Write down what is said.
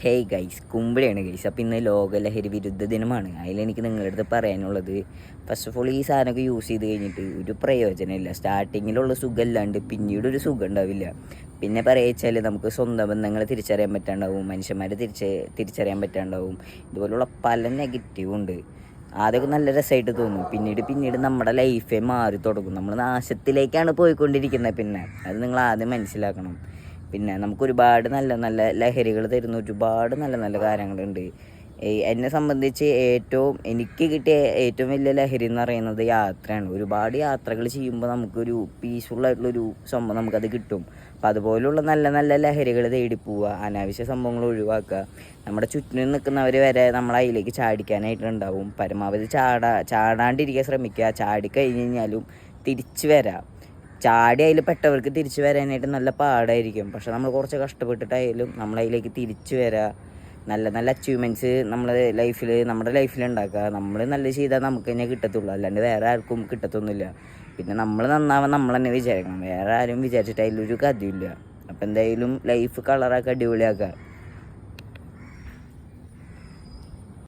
Hey guys, കുമ്പിളിയാണ് guys. അപ്പോൾ ഇന്ന് ലോക ലഹരി വിരുദ്ധ ദിനമാണ്. അതിലെനിക്ക് നിങ്ങളുടെ അടുത്ത് പറയാനുള്ളത്, ഫസ്റ്റ് ഓഫ് ഓൾ ഈ സാധനമൊക്കെ യൂസ് ചെയ്ത് കഴിഞ്ഞിട്ട് ഒരു പ്രയോജനമില്ല. സ്റ്റാർട്ടിങ്ങിലുള്ള സുഖം അല്ലാണ്ട് പിന്നീട് ഒരു സുഖം ഉണ്ടാവില്ല. പിന്നെ പറയുക നമുക്ക് സ്വന്തം ബന്ധങ്ങൾ തിരിച്ചറിയാൻ പറ്റാണ്ടാവും, മനുഷ്യന്മാരെ തിരിച്ചറിയാൻ പറ്റാണ്ടാവും. ഇതുപോലുള്ള പല നെഗറ്റീവും ഉണ്ട്. ആദ്യമൊക്കെ നല്ല രസമായിട്ട് തോന്നും, പിന്നീട് നമ്മുടെ ലൈഫേ മാറി തുടങ്ങും. നമ്മൾ നാശത്തിലേക്കാണ് പോയിക്കൊണ്ടിരിക്കുന്നത്. പിന്നെ അത് നിങ്ങൾ ആദ്യം മനസ്സിലാക്കണം. പിന്നെ നമുക്കൊരുപാട് നല്ല നല്ല ലഹരികൾ തരുന്ന ഒരുപാട് നല്ല നല്ല കാര്യങ്ങളുണ്ട്. എന്നെ സംബന്ധിച്ച് എനിക്ക് കിട്ടിയ ഏറ്റവും വലിയ ലഹരി എന്ന് പറയുന്നത് യാത്രയാണ്. ഒരുപാട് യാത്രകൾ ചെയ്യുമ്പോൾ നമുക്കൊരു പീസ്ഫുള്ളായിട്ടുള്ളൊരു സംഭവം നമുക്കത് കിട്ടും. അപ്പം അതുപോലുള്ള നല്ല നല്ല ലഹരികൾ തേടി പോവുക, അനാവശ്യ സംഭവങ്ങൾ ഒഴിവാക്കുക. നമ്മുടെ ചുറ്റിനും നിൽക്കുന്നവർ വരെ നമ്മൾ അതിലേക്ക് ചാടിക്കാനായിട്ടുണ്ടാവും. പരമാവധി ചാടാണ്ടിരിക്കാൻ ശ്രമിക്കുക. ചാടിക്കഴിഞ്ഞ് കഴിഞ്ഞാലും തിരിച്ചു വരാം. ചാടി അതിൽ പെട്ടവർക്ക് തിരിച്ചു വരാനായിട്ട് നല്ല പാടായിരിക്കും. പക്ഷെ നമ്മൾ കുറച്ച് കഷ്ടപ്പെട്ടിട്ടായാലും നമ്മളതിലേക്ക് തിരിച്ചു വരിക, നല്ല നല്ല അച്ചീവ്മെൻറ്റ്സ് നമ്മുടെ ലൈഫിൽ ഉണ്ടാക്കുക. നമ്മൾ നല്ല ചെയ്താൽ നമുക്ക് തന്നെ കിട്ടത്തുള്ളൂ, അല്ലാണ്ട് വേറെ ആർക്കും കിട്ടത്തൊന്നുമില്ല. പിന്നെ നമ്മൾ നന്നാവാൻ നമ്മൾ തന്നെ വിചാരിക്കണം, വേറെ ആരും വിചാരിച്ചിട്ട് അതിലൊരു കഥയില്ല. അപ്പോൾ എന്തായാലും ലൈഫ് കളറാക്കുക, അടിപൊളിയാക്കുക.